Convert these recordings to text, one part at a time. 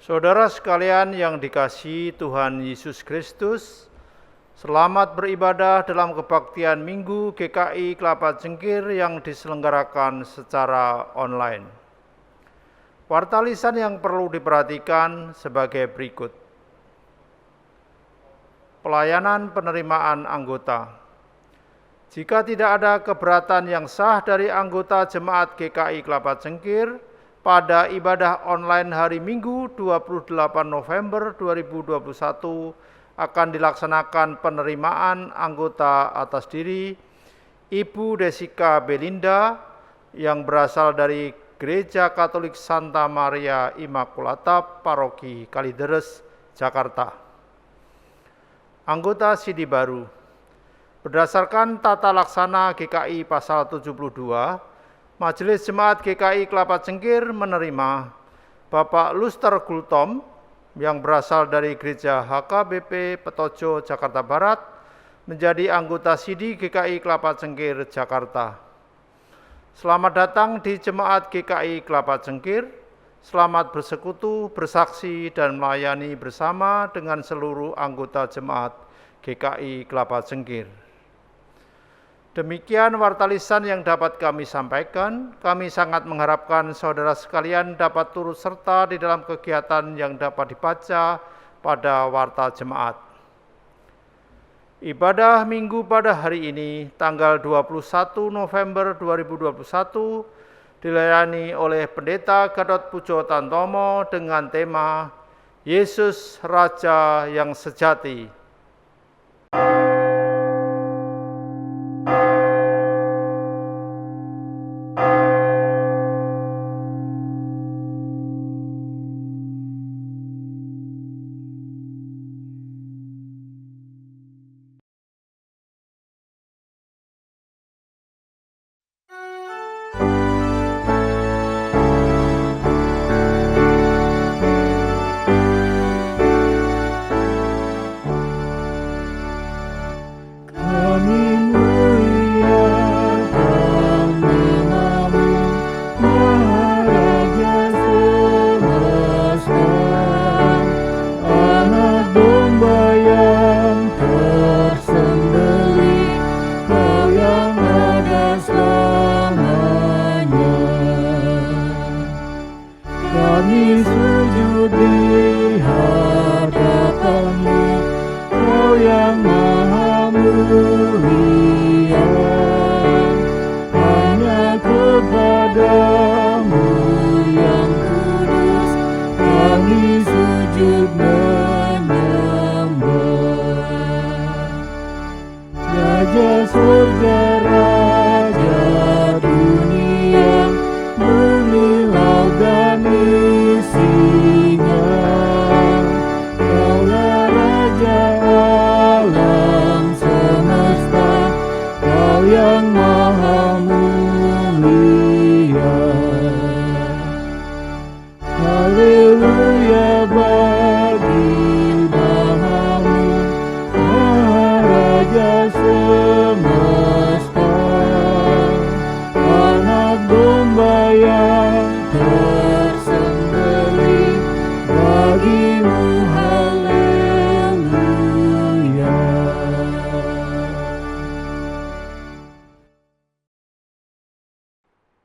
Saudara sekalian yang dikasihi Tuhan Yesus Kristus, selamat beribadah dalam kebaktian Minggu GKI Kelapa Cengkir yang diselenggarakan secara online. Warta lisan yang perlu diperhatikan sebagai berikut. Pelayanan penerimaan anggota. Jika tidak ada keberatan yang sah dari anggota Jemaat GKI Kelapa Cengkir, pada ibadah online hari Minggu 28 November 2021 akan dilaksanakan penerimaan anggota atas diri Ibu Desika Belinda yang berasal dari Gereja Katolik Santa Maria Immaculata Paroki Kalideres, Jakarta. Anggota Sidi Baru. Berdasarkan tata laksana GKI pasal 72, Majelis Jemaat GKI Kelapa Cengkir menerima Bapak Luster Gultom yang berasal dari Gereja HKBP Petojo, Jakarta Barat menjadi anggota Sidi GKI Kelapa Cengkir, Jakarta. Selamat datang di Jemaat GKI Kelapa Cengkir, selamat bersekutu, bersaksi, dan melayani bersama dengan seluruh anggota Jemaat GKI Kelapa Cengkir. Demikian warta lisan yang dapat kami sampaikan. Kami sangat mengharapkan saudara sekalian dapat turut serta di dalam kegiatan yang dapat dibaca pada warta jemaat. Ibadah Minggu pada hari ini, tanggal 21 November 2021, dilayani oleh Pendeta Gatot Pujo Tantomo dengan tema Yesus Raja yang Sejati.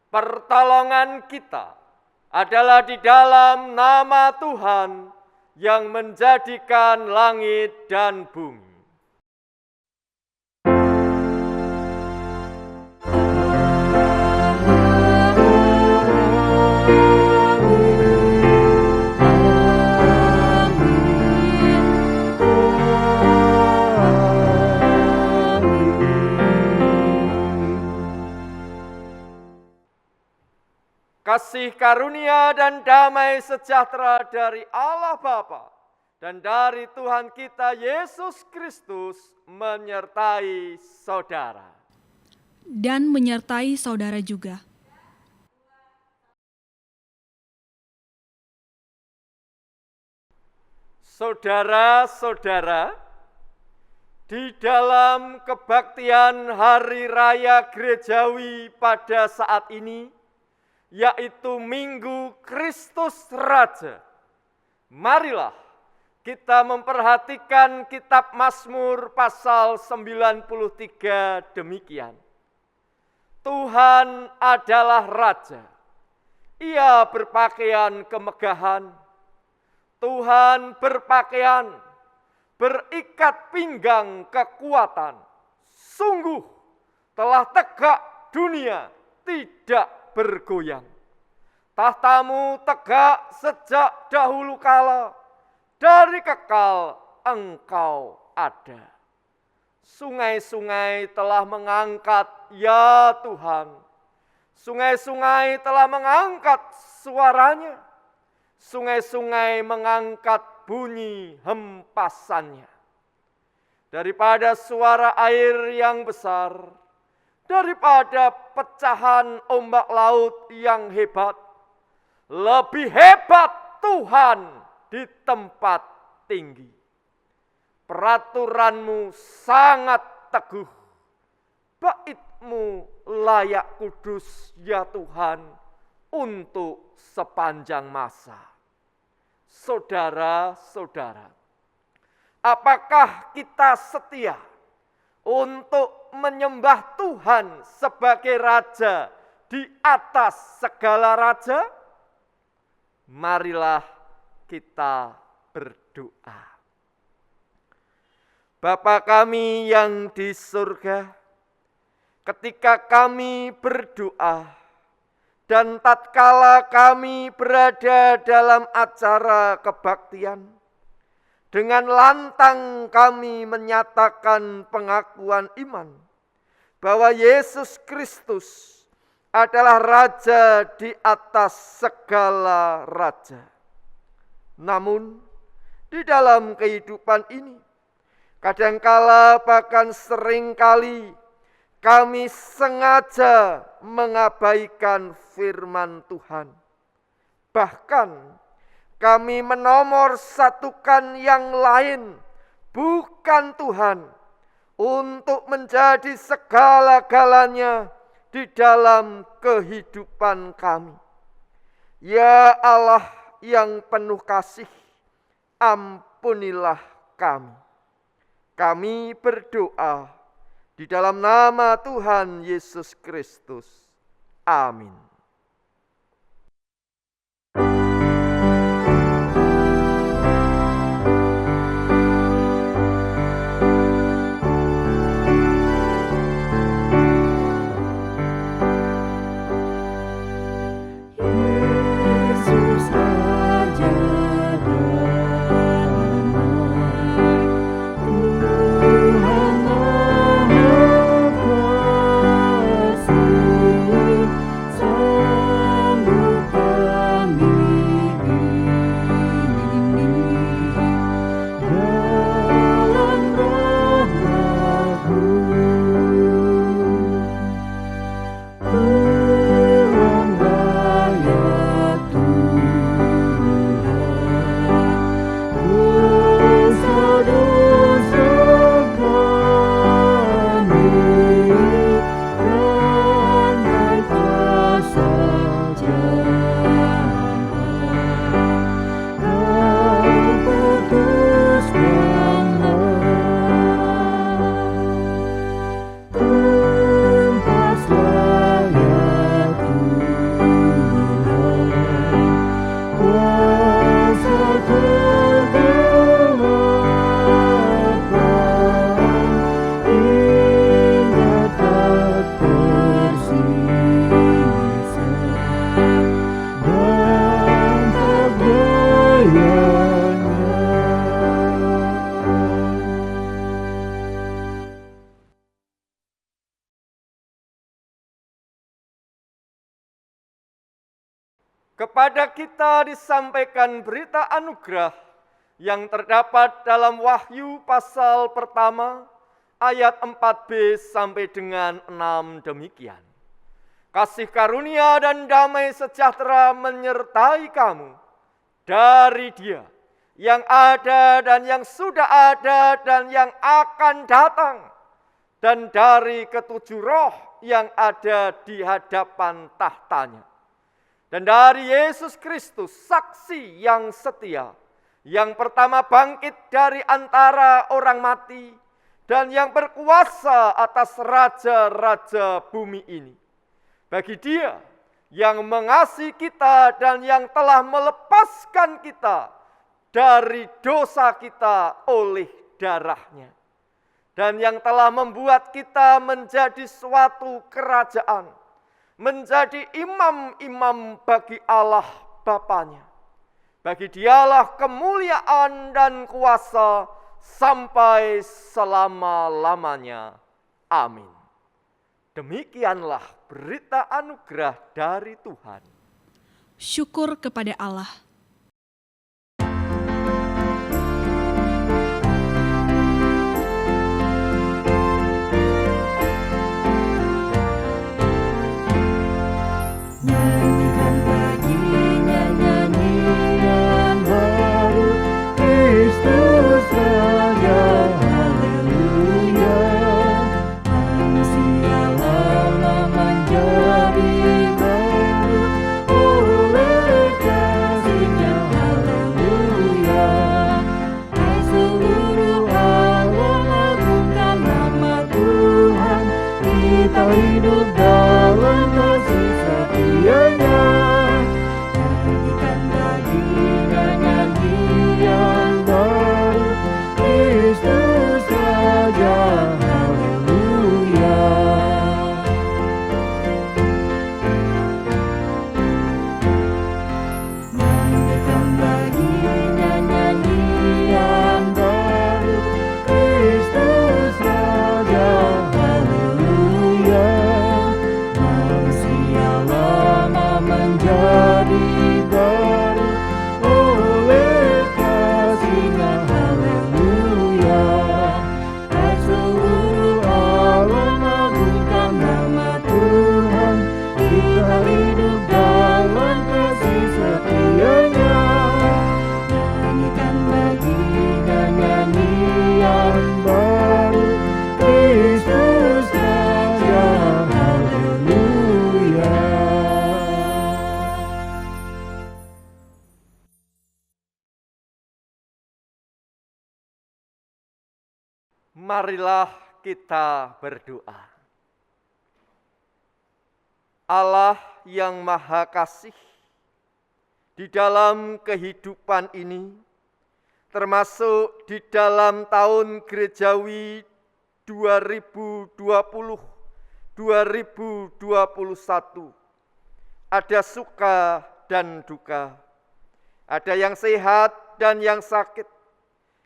Pertolongan kita adalah di dalam nama Tuhan yang menjadikan langit dan bumi. Kasih karunia dan damai sejahtera dari Allah Bapa dan dari Tuhan kita Yesus Kristus menyertai saudara. Dan menyertai saudara juga. Saudara-saudara, di dalam kebaktian Hari Raya Gerejawi pada saat ini, yaitu Minggu Kristus Raja, Marilah kita memperhatikan kitab Mazmur pasal 93 demikian. Tuhan adalah Raja, Ia berpakaian kemegahan. Tuhan berpakaian, berikat pinggang kekuatan. Sungguh telah tegak dunia, tidak bergoyang. Tahtamu tegak sejak dahulu kala, dari kekal Engkau ada. Sungai-sungai telah mengangkat, ya Tuhan. Sungai-sungai telah mengangkat suaranya. Sungai-sungai mengangkat bunyi hempasannya. Daripada suara air yang besar, daripada pecahan ombak laut yang hebat, lebih hebat Tuhan di tempat tinggi. Peraturanmu sangat teguh, bait-Mu layak kudus ya Tuhan untuk sepanjang masa. Saudara-saudara, apakah kita setia untuk menyembah Tuhan sebagai Raja di atas segala raja? Marilah kita berdoa. Bapa kami yang di surga, ketika kami berdoa dan tatkala kami berada dalam acara kebaktian, dengan lantang kami menyatakan pengakuan iman bahwa Yesus Kristus adalah Raja di atas segala raja. Namun, di dalam kehidupan ini, kadangkala bahkan seringkali kami sengaja mengabaikan firman Tuhan. Bahkan kami menomorsatukan yang lain, bukan Tuhan, untuk menjadi segala-galanya di dalam kehidupan kami. Ya Allah yang penuh kasih, ampunilah kami. Kami berdoa di dalam nama Tuhan Yesus Kristus. Amin. Kepada kita disampaikan berita anugerah yang terdapat dalam Wahyu pasal pertama ayat 4b sampai dengan 6 demikian. Kasih karunia dan damai sejahtera menyertai kamu dari Dia yang ada dan yang sudah ada dan yang akan datang, dan dari ketujuh roh yang ada di hadapan tahtanya. Dan dari Yesus Kristus, saksi yang setia, yang pertama bangkit dari antara orang mati, dan yang berkuasa atas raja-raja bumi ini. Bagi Dia yang mengasihi kita dan yang telah melepaskan kita dari dosa kita oleh darah-Nya, dan yang telah membuat kita menjadi suatu kerajaan, menjadi imam-imam bagi Allah Bapa-Nya. Bagi Dialah kemuliaan dan kuasa sampai selama-lamanya. Amin. Demikianlah berita anugerah dari Tuhan. Syukur kepada Allah. Nyanyikan baginya nyanyian baru, Kristus Raja, haleluya. Manusia lama menjadi baru oleh kasih-Nya, haleluya. Hai seluruh alam agungkan nama Tuhan, kita hidup dalam kasih setia-Nya. Nyanyikan baginya nyanyian baru, Kristus Raja, haleluya. Nyanyikan baginya nyanyian baru, Kristus Raja, haleluya. Manusia lama menjadi baru oleh kasih-Nya, haleluya. Hai seluruh alam agungkan nama Tuhan, kita hidup dalam kasih setia-Nya. Nyanyikan baginya nyanyian baru, Kristus Raja, haleluya. Marilah kita berdoa. Allah yang Maha Kasih, di dalam kehidupan ini, termasuk di dalam tahun gerejawi 2020-2021, ada suka dan duka, ada yang sehat dan yang sakit,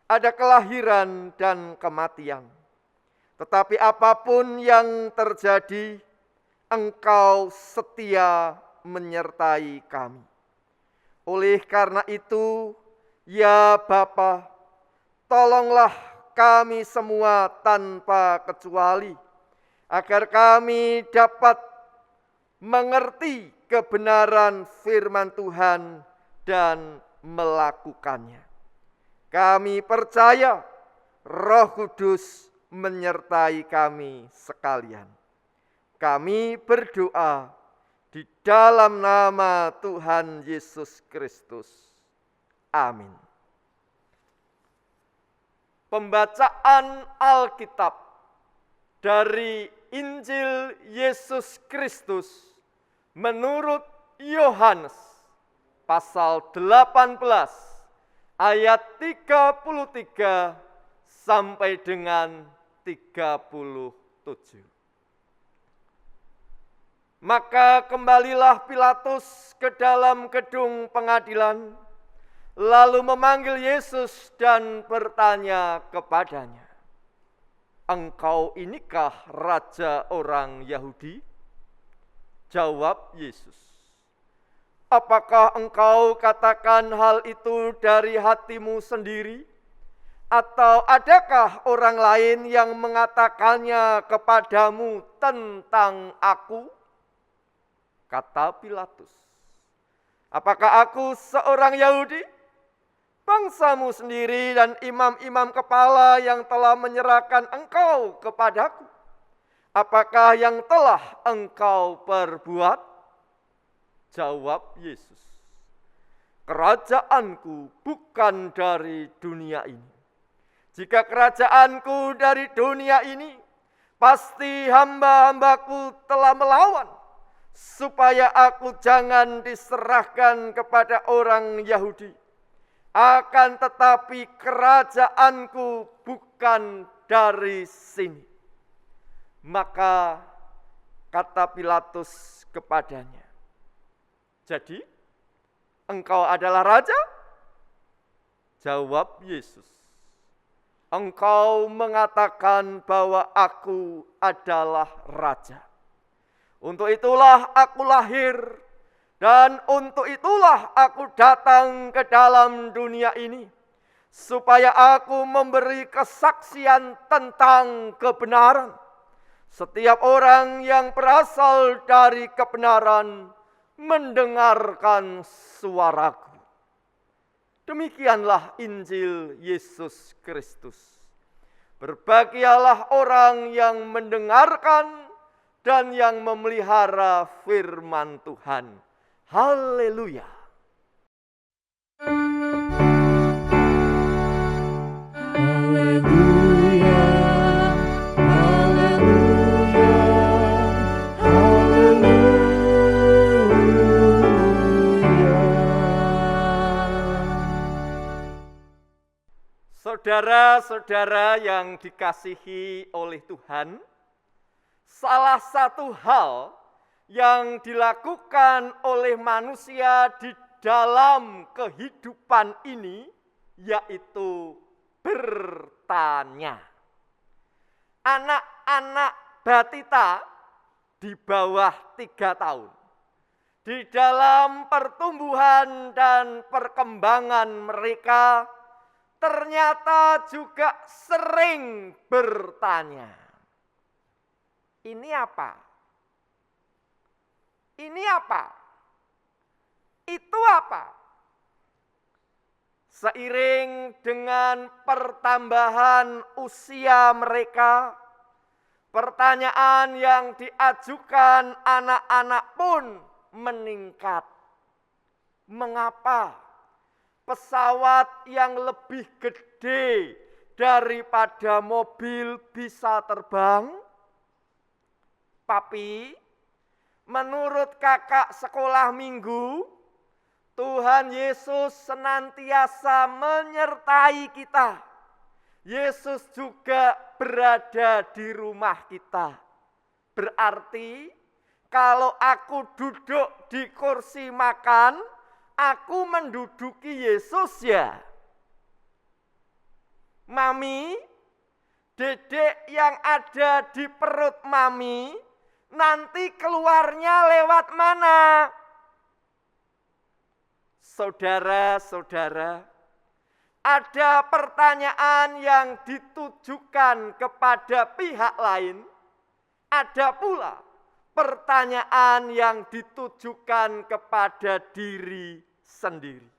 ada kelahiran dan kematian. Tetapi apapun yang terjadi, Engkau setia menyertai kami. Oleh karena itu, ya Bapa, tolonglah kami semua tanpa kecuali, agar kami dapat mengerti kebenaran firman Tuhan dan melakukannya. Kami percaya Roh Kudus menyertai kami sekalian. Kami berdoa di dalam nama Tuhan Yesus Kristus. Amin. Pembacaan Alkitab dari Injil Yesus Kristus menurut Yohanes pasal 18 ayat 33 sampai dengan 37. Maka kembalilah Pilatus ke dalam gedung pengadilan, lalu memanggil Yesus dan bertanya kepadanya, "Engkau inikah raja orang Yahudi?" Jawab Yesus, "Apakah engkau katakan hal itu dari hatimu sendiri? Atau adakah orang lain yang mengatakannya kepadamu tentang aku?" Kata Pilatus, "Apakah aku seorang Yahudi? Bangsamu sendiri dan imam-imam kepala yang telah menyerahkan engkau kepadaku. Apakah yang telah engkau perbuat?" Jawab Yesus, Kerajaanku bukan dari dunia ini. Jika kerajaanku dari dunia ini, pasti hamba-hambaku telah melawan, supaya aku jangan diserahkan kepada orang Yahudi. Akan tetapi kerajaanku bukan dari sini. Maka kata Pilatus kepadanya, jadi engkau adalah raja? Jawab Yesus, engkau mengatakan bahwa aku adalah raja. Untuk itulah aku lahir, dan untuk itulah aku datang ke dalam dunia ini, supaya aku memberi kesaksian tentang kebenaran. Setiap orang yang berasal dari kebenaran mendengarkan suaraku. Demikianlah Injil Yesus Kristus. Berbahagialah orang yang mendengarkan dan yang memelihara firman Tuhan. Haleluya. Haleluya, haleluya, haleluya. Saudara-saudara yang dikasihi oleh Tuhan, salah satu hal yang dilakukan oleh manusia di dalam kehidupan ini yaitu bertanya. Anak-anak batita di bawah 3 tahun, di dalam pertumbuhan dan perkembangan mereka ternyata juga sering bertanya. Ini apa? Ini apa? Itu apa? Seiring dengan pertambahan usia mereka, pertanyaan yang diajukan anak-anak pun meningkat. Mengapa pesawat yang lebih gede daripada mobil bisa terbang? Papi, menurut kakak sekolah minggu, Tuhan Yesus senantiasa menyertai kita. Yesus juga berada di rumah kita. Berarti kalau aku duduk di kursi makan, aku menduduki Yesus ya. Mami, dedek yang ada di perut mami, nanti keluarnya lewat mana? Saudara-saudara, ada pertanyaan yang ditujukan kepada pihak lain, ada pula pertanyaan yang ditujukan kepada diri sendiri.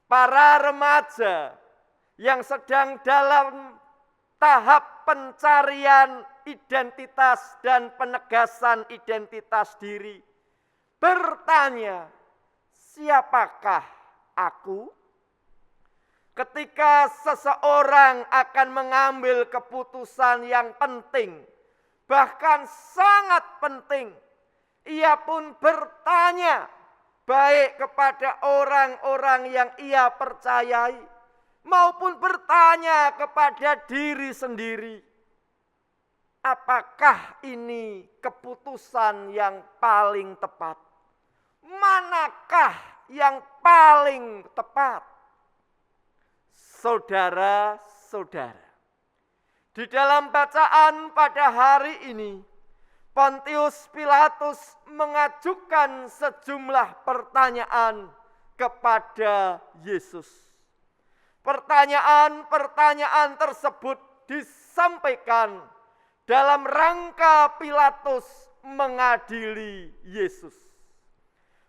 Para remaja yang sedang dalam tahap pencarian identitas dan penegasan identitas diri bertanya, siapakah aku? Ketika seseorang akan mengambil keputusan yang penting, bahkan sangat penting, ia pun bertanya baik kepada orang-orang yang ia percayai maupun bertanya kepada diri sendiri. Apakah ini keputusan yang paling tepat? Manakah yang paling tepat? Saudara-saudara, di dalam bacaan pada hari ini, Pontius Pilatus mengajukan sejumlah pertanyaan kepada Yesus. Pertanyaan-pertanyaan tersebut disampaikan dalam rangka Pilatus mengadili Yesus.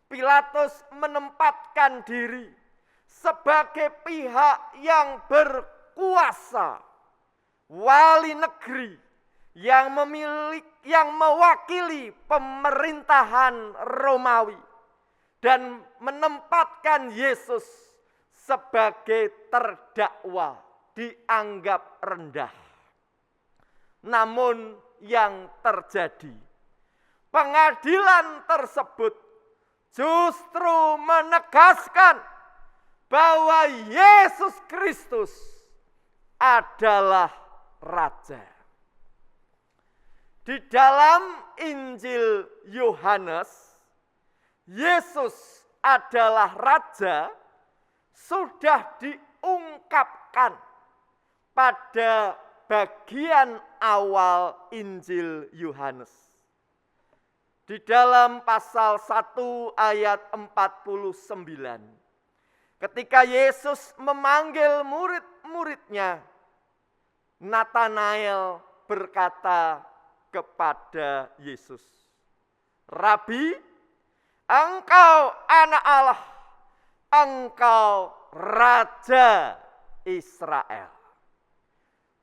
Pilatus menempatkan diri sebagai pihak yang berkuasa, wali negeri yang mewakili pemerintahan Romawi, dan menempatkan Yesus sebagai terdakwa, dianggap rendah. Namun yang terjadi, pengadilan tersebut justru menegaskan bahwa Yesus Kristus adalah Raja. Di dalam Injil Yohanes, Yesus adalah Raja sudah diungkapkan pada bagian awal Injil Yohanes. Di dalam pasal 1 ayat 49. Ketika Yesus memanggil murid-muridnya, Natanael berkata kepada Yesus, "Rabi, Engkau anak Allah, Engkau Raja Israel."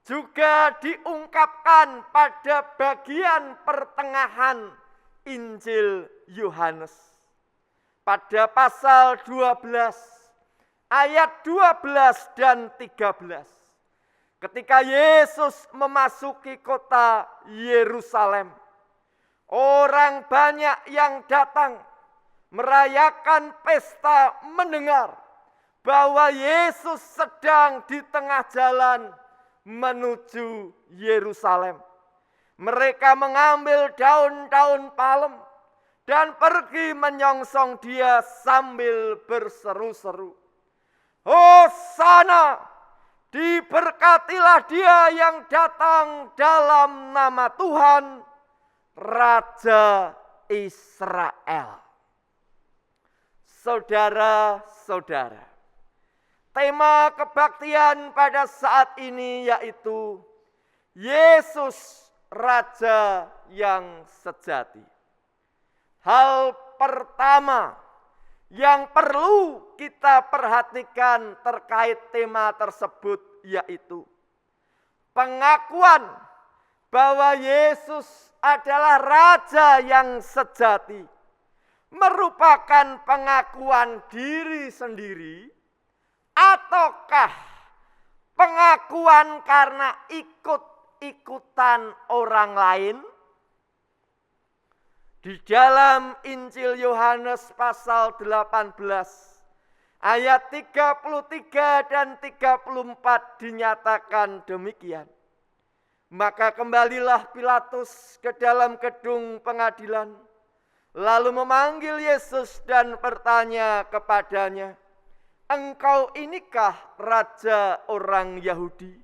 Juga diungkapkan pada bagian pertengahan Injil Yohanes. Pada pasal 12, ayat 12 dan 13. Ketika Yesus memasuki kota Yerusalem, orang banyak yang datang merayakan pesta mendengar bahwa Yesus sedang di tengah jalan menuju Yerusalem. Mereka mengambil daun-daun palem dan pergi menyongsong dia sambil berseru-seru, "Hosana, diberkatilah dia yang datang dalam nama Tuhan, Raja Israel." Saudara-saudara, tema kebaktian pada saat ini yaitu Yesus Raja yang sejati. Hal pertama yang perlu kita perhatikan terkait tema tersebut yaitu pengakuan bahwa Yesus adalah Raja yang sejati merupakan pengakuan diri sendiri ataukah pengakuan karena ikut-ikutan orang lain? Di dalam Injil Yohanes pasal 18 ayat 33 dan 34 dinyatakan demikian. Maka kembalilah Pilatus ke dalam gedung pengadilan, lalu memanggil Yesus dan bertanya kepadanya, "Engkau inikah Raja orang Yahudi?"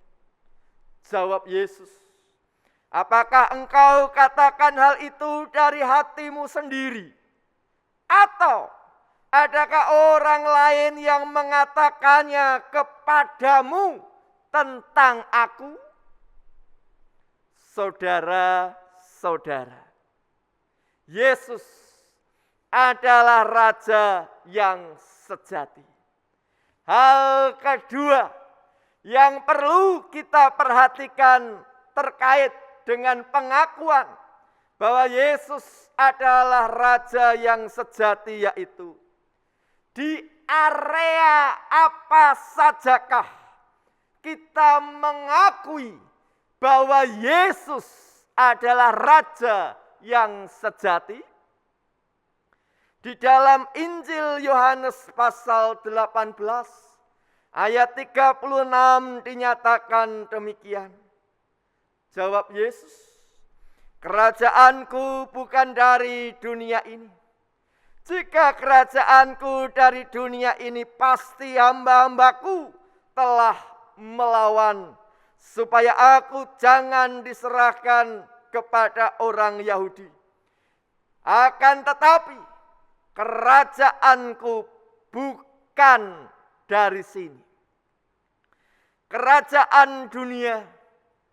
Jawab Yesus, "Apakah engkau katakan hal itu dari hatimu sendiri? Atau adakah orang lain yang mengatakannya kepadamu tentang aku?" Saudara-saudara, Yesus adalah Raja yang sejati. Hal kedua yang perlu kita perhatikan terkait dengan pengakuan bahwa Yesus adalah Raja yang sejati yaitu di area apa sajakah kita mengakui bahwa Yesus adalah Raja yang sejati? Di dalam Injil Yohanes pasal 18 ayat 36 dinyatakan demikian. Jawab Yesus, "Kerajaanku bukan dari dunia ini. Jika kerajaanku dari dunia ini, pasti hamba-hambaku telah melawan, supaya aku jangan diserahkan kepada orang Yahudi. Akan tetapi, kerajaanku bukan dari sini." Kerajaan dunia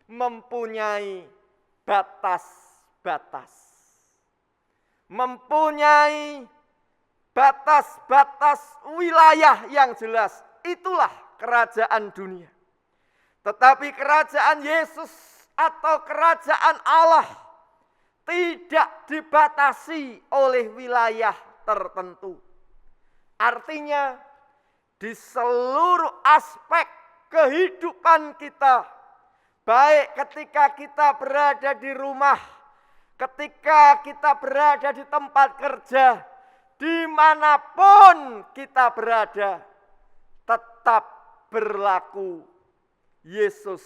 mempunyai batas-batas. Mempunyai batas-batas wilayah yang jelas. Itulah kerajaan dunia. Tetapi kerajaan Yesus atau kerajaan Allah tidak dibatasi oleh wilayah tertentu. Artinya di seluruh aspek kehidupan kita, baik ketika kita berada di rumah, ketika kita berada di tempat kerja, dimanapun kita berada, tetap berlaku Yesus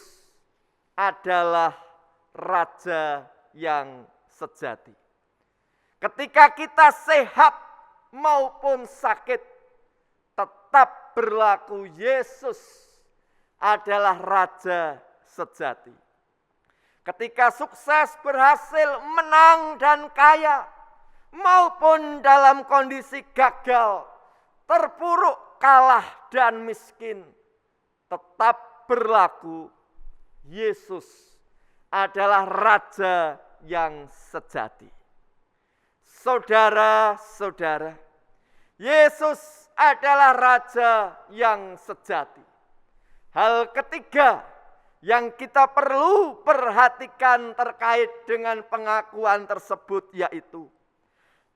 adalah Raja yang sejati. Ketika kita sehat maupun sakit, tetap berlaku Yesus adalah Raja sejati. Ketika sukses, berhasil, menang dan kaya, maupun dalam kondisi gagal, terpuruk, kalah dan miskin, tetap berlaku Yesus adalah Raja yang sejati. Saudara-saudara, Yesus adalah Raja yang sejati. Hal ketiga yang kita perlu perhatikan terkait dengan pengakuan tersebut yaitu,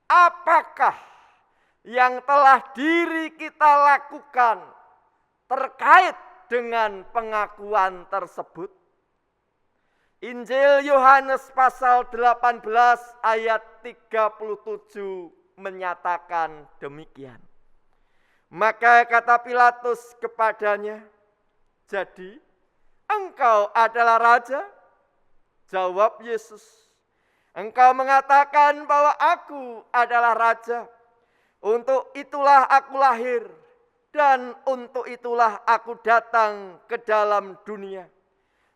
apakah yang telah diri kita lakukan terkait dengan pengakuan tersebut? Injil Yohanes pasal 18 ayat 37 menyatakan demikian. Maka kata Pilatus kepadanya, "Jadi engkau adalah raja?" Jawab Yesus, "Engkau mengatakan bahwa aku adalah raja. Untuk itulah aku lahir dan untuk itulah aku datang ke dalam dunia,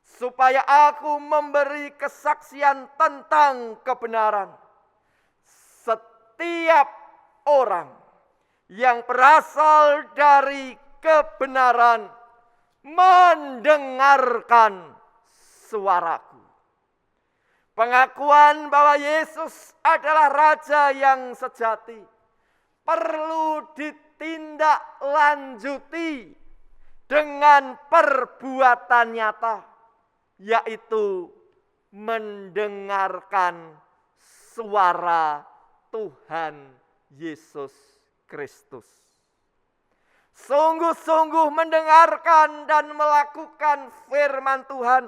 supaya aku memberi kesaksian tentang kebenaran. Setiap orang yang berasal dari kebenaran mendengarkan suaraku." Pengakuan bahwa Yesus adalah Raja yang sejati perlu ditindaklanjuti dengan perbuatan nyata, yaitu mendengarkan suara Tuhan Yesus Kristus. Sungguh-sungguh mendengarkan dan melakukan firman Tuhan,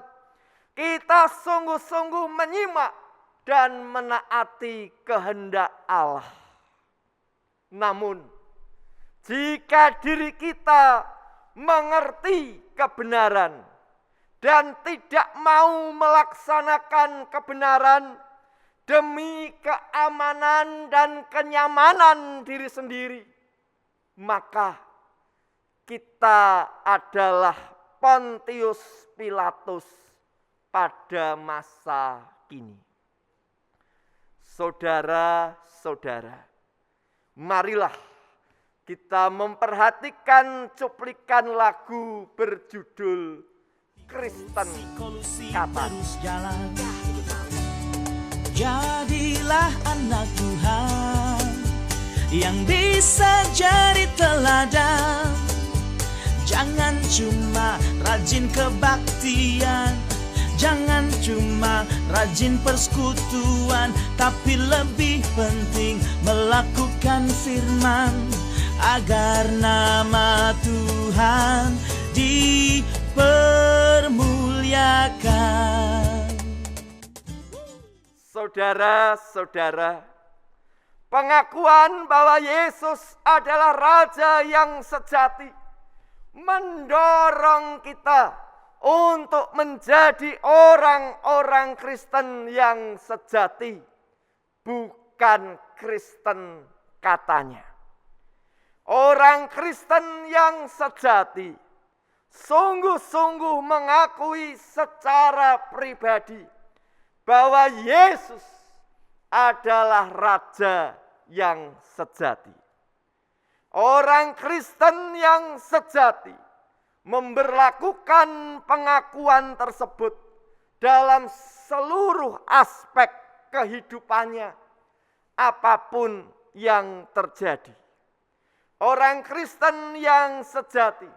kita sungguh-sungguh menyimak dan menaati kehendak Allah. Namun, jika diri kita mengerti kebenaran dan tidak mau melaksanakan kebenaran demi keamanan dan kenyamanan diri sendiri, maka kita adalah Pontius Pilatus pada masa kini. Saudara-saudara, marilah kita memperhatikan cuplikan lagu berjudul Kristen Kata. Jadilah anak Tuhan yang bisa jadi teladan. Jangan cuma rajin kebaktian, jangan cuma rajin persekutuan, tapi lebih penting melakukan firman agar nama Tuhan dipermuliakan. Saudara-saudara, pengakuan bahwa Yesus adalah Raja yang sejati mendorong kita untuk menjadi orang-orang Kristen yang sejati, bukan Kristen katanya. Orang Kristen yang sejati sungguh-sungguh mengakui secara pribadi bahwa Yesus adalah Raja yang sejati. Orang Kristen yang sejati memberlakukan pengakuan tersebut dalam seluruh aspek kehidupannya, apapun yang terjadi. Orang Kristen yang sejati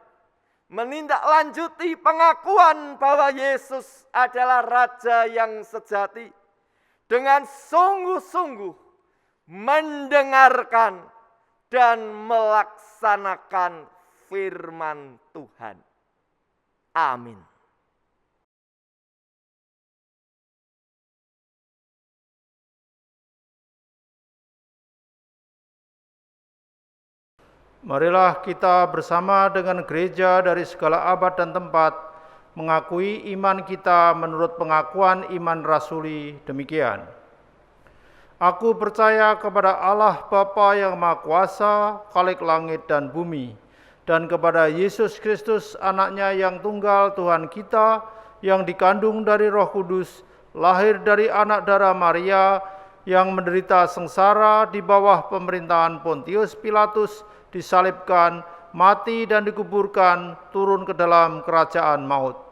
menindaklanjuti pengakuan bahwa Yesus adalah Raja yang sejati dengan sungguh-sungguh mendengarkan dan melaksanakan firman Tuhan. Amin. Marilah kita bersama dengan gereja dari segala abad dan tempat mengakui iman kita menurut pengakuan iman rasuli demikian. Aku percaya kepada Allah Bapa yang Maha Kuasa, Khalik langit dan bumi, dan kepada Yesus Kristus anaknya yang tunggal Tuhan kita, yang dikandung dari Roh Kudus, lahir dari anak darah Maria, yang menderita sengsara di bawah pemerintahan Pontius Pilatus, disalibkan, mati dan dikuburkan, turun ke dalam kerajaan maut.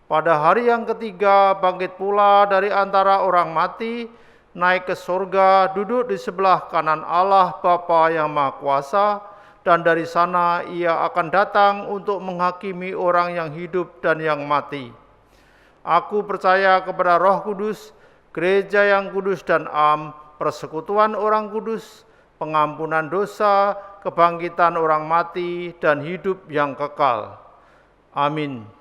Pada hari yang ketiga bangkit pula dari antara orang mati, naik ke surga, duduk di sebelah kanan Allah Bapa yang Maha Kuasa, dan dari sana ia akan datang untuk menghakimi orang yang hidup dan yang mati. Aku percaya kepada Roh Kudus, gereja yang kudus dan am, persekutuan orang kudus, pengampunan dosa, kebangkitan orang mati, dan hidup yang kekal. Amin.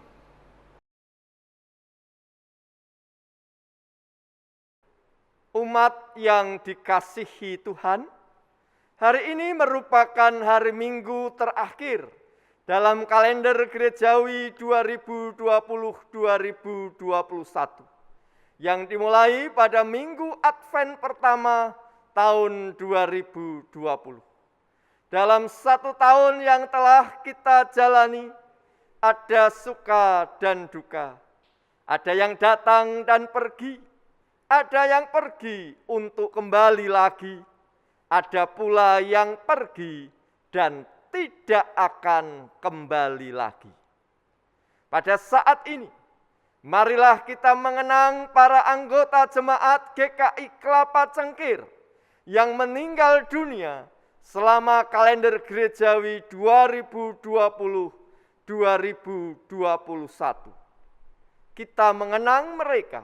Umat yang dikasihi Tuhan, hari ini merupakan hari Minggu terakhir dalam kalender gerejawi 2020-2021 yang dimulai pada Minggu Advent pertama tahun 2020. Dalam 1 tahun yang telah kita jalani, ada suka dan duka, ada yang datang dan pergi, ada yang pergi untuk kembali lagi, ada pula yang pergi dan tidak akan kembali lagi. Pada saat ini, marilah kita mengenang para anggota jemaat GKI Kelapa Cengkir yang meninggal dunia selama kalender gerejawi 2020-2021. Kita mengenang mereka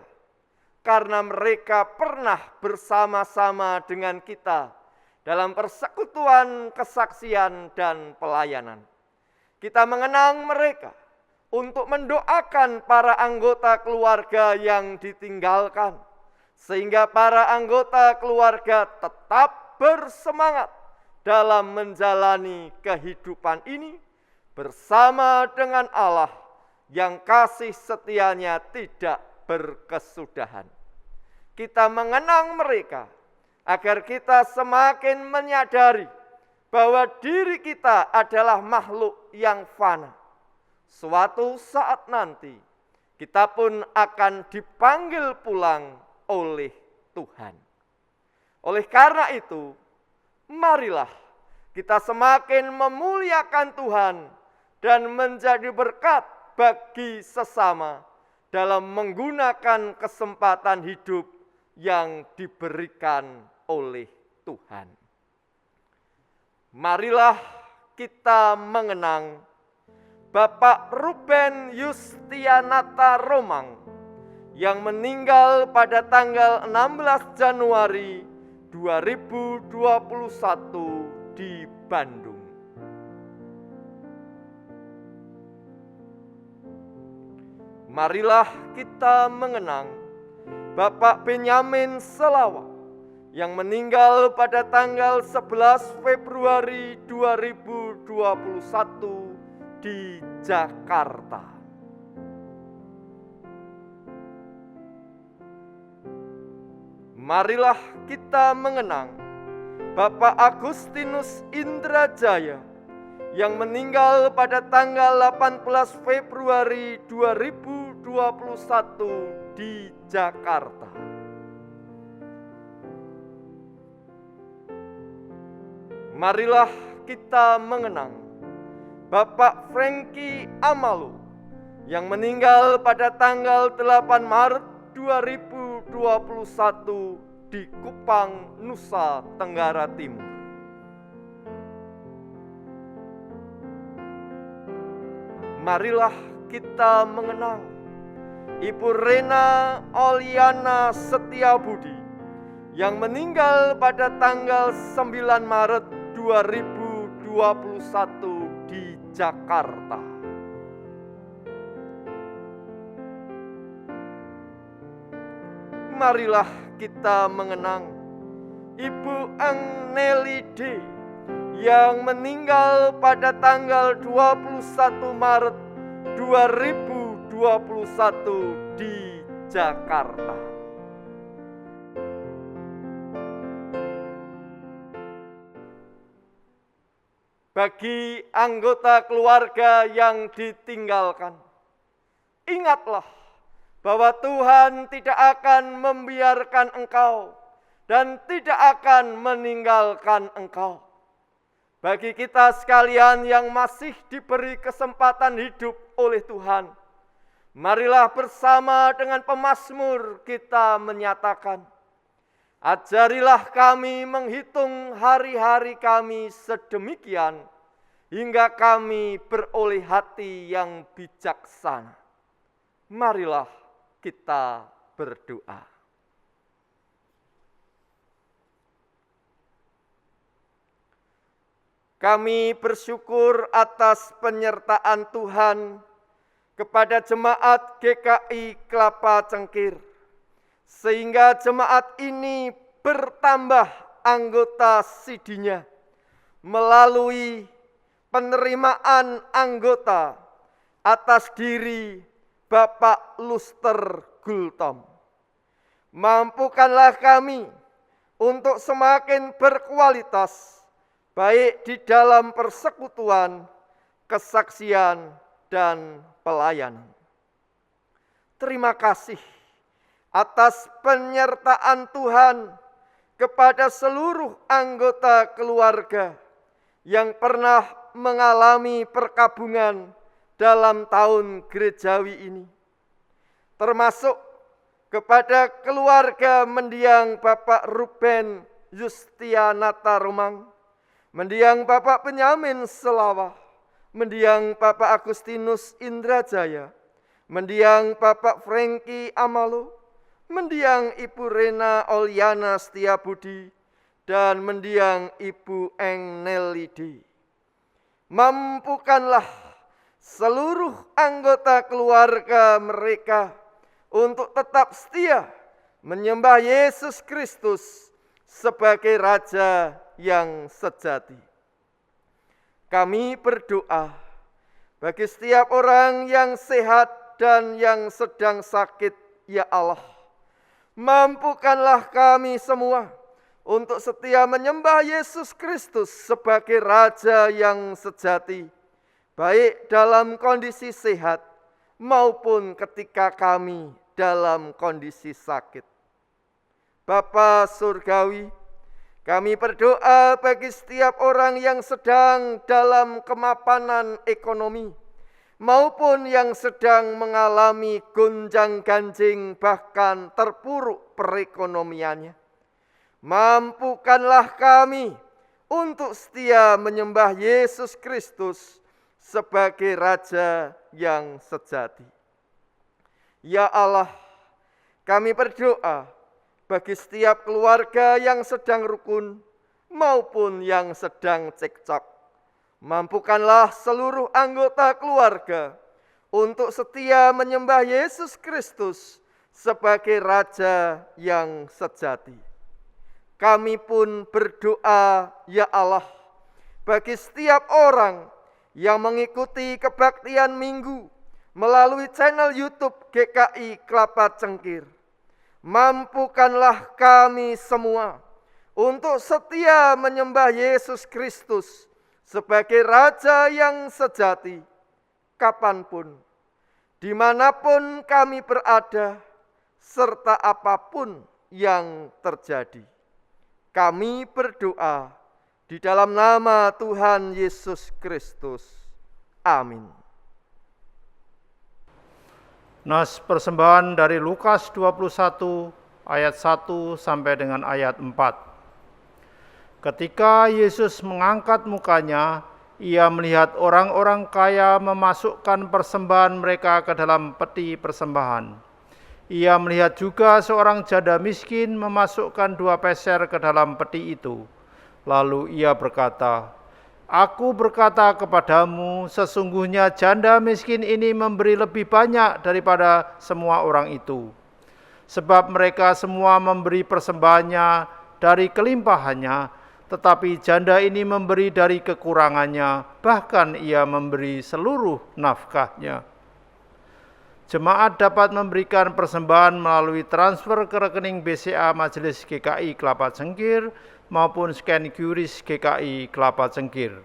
karena mereka pernah bersama-sama dengan kita dalam persekutuan, kesaksian, dan pelayanan. Kita mengenang mereka untuk mendoakan para anggota keluarga yang ditinggalkan, sehingga para anggota keluarga tetap bersemangat dalam menjalani kehidupan ini bersama dengan Allah yang kasih setianya tidak berkesudahan. Kita mengenang mereka agar kita semakin menyadari bahwa diri kita adalah makhluk yang fana. Suatu saat nanti kita pun akan dipanggil pulang oleh Tuhan. Oleh karena itu, marilah kita semakin memuliakan Tuhan dan menjadi berkat bagi sesama dalam menggunakan kesempatan hidup yang diberikan oleh Tuhan. Marilah kita mengenang Bapak Ruben Yustianata Romang yang meninggal pada tanggal 16 Januari 2021 di Bandung. Marilah kita mengenang Bapak Benyamin Selawak yang meninggal pada tanggal 11 Februari 2021 di Jakarta. Marilah kita mengenang Bapak Agustinus Indrajaya yang meninggal pada tanggal 18 Februari 2021 di Jakarta. Marilah kita mengenang Bapak Franky Amalu yang meninggal pada tanggal 8 Maret 2021 di Kupang, Nusa Tenggara Timur. Marilah kita mengenang Ibu Rena Oliana Setiabudi yang meninggal pada tanggal 9 Maret 2021 di Jakarta. Marilah kita mengenang Ibu Angeli D. yang meninggal pada tanggal 21 Maret 2021 di Jakarta. Bagi anggota keluarga yang ditinggalkan, ingatlah bahwa Tuhan tidak akan membiarkan engkau dan tidak akan meninggalkan engkau. Bagi kita sekalian yang masih diberi kesempatan hidup oleh Tuhan, marilah bersama dengan pemazmur kita menyatakan, ajarilah kami menghitung hari-hari kami sedemikian, hingga kami beroleh hati yang bijaksana. Marilah kita berdoa. Kami bersyukur atas penyertaan Tuhan kepada jemaat GKI Kelapa Cengkir, sehingga jemaat ini bertambah anggota sidinya melalui penerimaan anggota atas diri Bapak Luster Gultom. Mampukanlah kami untuk semakin berkualitas, baik di dalam persekutuan, kesaksian, dan pelayanan. Terima kasih atas penyertaan Tuhan kepada seluruh anggota keluarga yang pernah mengalami perkabungan dalam tahun gerejawi ini, termasuk kepada keluarga mendiang Bapak Ruben Yustianata Romang, mendiang Bapak Benyamin Selawah, mendiang Bapak Agustinus Indrajaya, mendiang Bapak Franky Amalo, mendiang Ibu Rena Oliana Setiabudi, dan mendiang Ibu Eng Nelidi. Mampukanlah seluruh anggota keluarga mereka untuk tetap setia menyembah Yesus Kristus sebagai Raja yang sejati. Kami berdoa bagi setiap orang yang sehat dan yang sedang sakit, ya Allah. Mampukanlah kami semua untuk setia menyembah Yesus Kristus sebagai Raja yang sejati, baik dalam kondisi sehat maupun ketika kami dalam kondisi sakit. Bapa Surgawi, kami berdoa bagi setiap orang yang sedang dalam kemapanan ekonomi maupun yang sedang mengalami gonjang-ganjing bahkan terpuruk perekonomiannya. Mampukanlah kami untuk setia menyembah Yesus Kristus sebagai Raja yang sejati. Ya Allah, kami berdoa bagi setiap keluarga yang sedang rukun maupun yang sedang cekcok. Mampukanlah seluruh anggota keluarga untuk setia menyembah Yesus Kristus sebagai Raja yang sejati. Kami pun berdoa, ya Allah, bagi setiap orang yang mengikuti kebaktian minggu melalui channel YouTube GKI Kelapa Cengkir. Mampukanlah kami semua untuk setia menyembah Yesus Kristus sebagai Raja yang sejati, kapanpun, dimanapun kami berada, serta apapun yang terjadi. Kami berdoa di dalam nama Tuhan Yesus Kristus. Amin. Nas persembahan dari Lukas 21 ayat 1 sampai dengan ayat 4. Ketika Yesus mengangkat mukanya, ia melihat orang-orang kaya memasukkan persembahan mereka ke dalam peti persembahan. Ia melihat juga seorang janda miskin memasukkan 2 peser ke dalam peti itu. Lalu ia berkata, "Aku berkata kepadamu, sesungguhnya janda miskin ini memberi lebih banyak daripada semua orang itu. Sebab mereka semua memberi persembahannya dari kelimpahannya, tetapi janda ini memberi dari kekurangannya, bahkan ia memberi seluruh nafkahnya." Jemaat dapat memberikan persembahan melalui transfer ke rekening BCA Majelis GKI Kelapa Cengkir maupun scan QRIS GKI Kelapa Cengkir.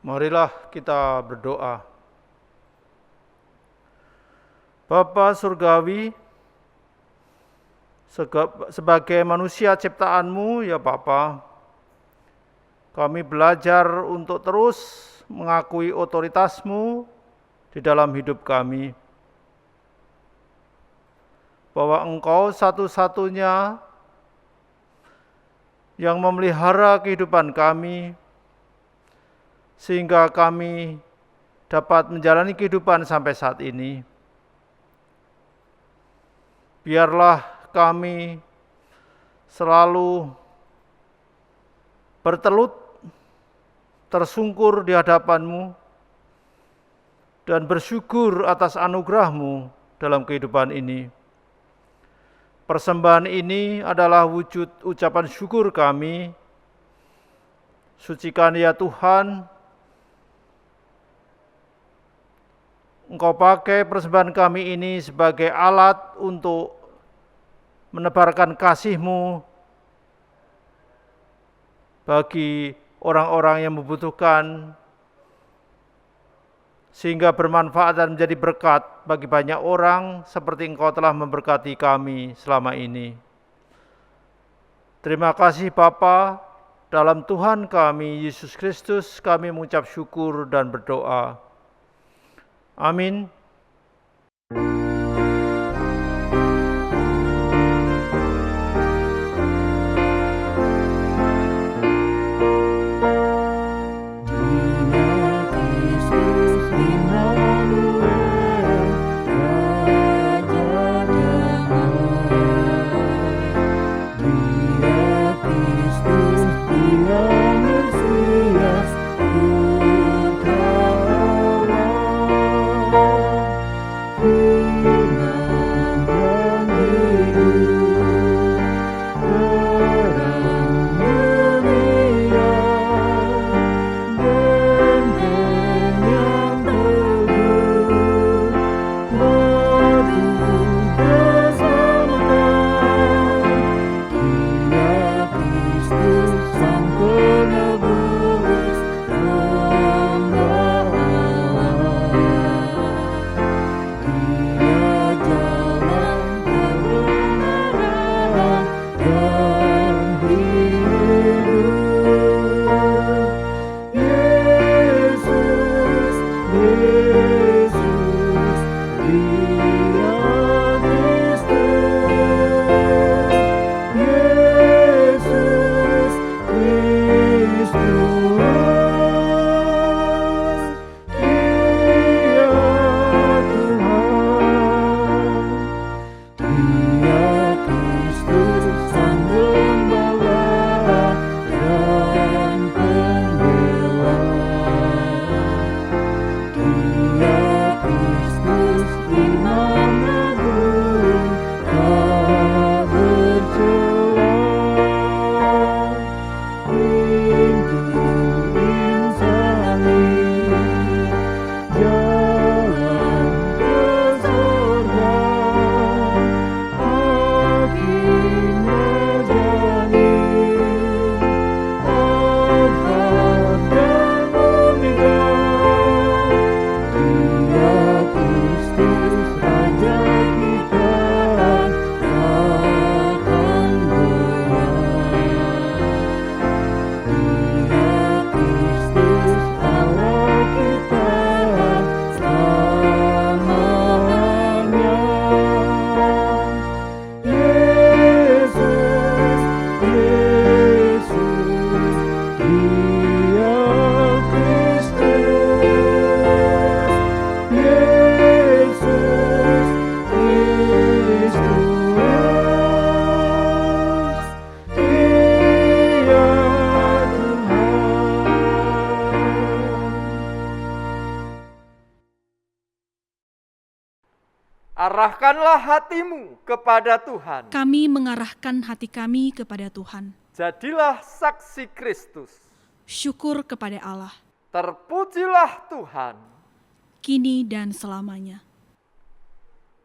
Marilah kita berdoa. Bapa Surgawi, sebagai manusia ciptaan-Mu ya Bapa, kami belajar untuk terus mengakui otoritas-Mu di dalam hidup kami. Bahwa Engkau satu-satunya yang memelihara kehidupan kami, sehingga kami dapat menjalani kehidupan sampai saat ini. Biarlah kami selalu bertelut, tersungkur di hadapan-Mu, dan bersyukur atas anugerah-Mu dalam kehidupan ini. Persembahan ini adalah wujud ucapan syukur kami. Sucikan ya Tuhan, Engkau pakai persembahan kami ini sebagai alat untuk menebarkan kasih-Mu bagi orang-orang yang membutuhkan, sehingga bermanfaat dan menjadi berkat bagi banyak orang seperti Engkau telah memberkati kami selama ini. Terima kasih Bapa, dalam Tuhan kami Yesus Kristus kami mengucap syukur dan berdoa. Amin. Dia Mesias, Putra Allah. Arahkanlah hatimu kepada Tuhan. Kami mengarahkan hati kami kepada Tuhan. Jadilah saksi Kristus. Syukur kepada Allah, Terpujilah Tuhan. kini dan selamanya.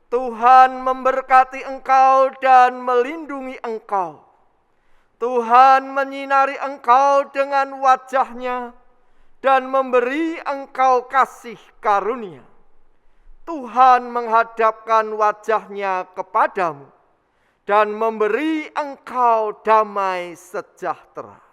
Tuhan memberkati engkau dan melindungi engkau. Tuhan menyinari engkau dengan wajah-Nya dan memberi engkau kasih karunia. Tuhan menghadapkan wajah-Nya kepadamu dan memberi engkau damai sejahtera.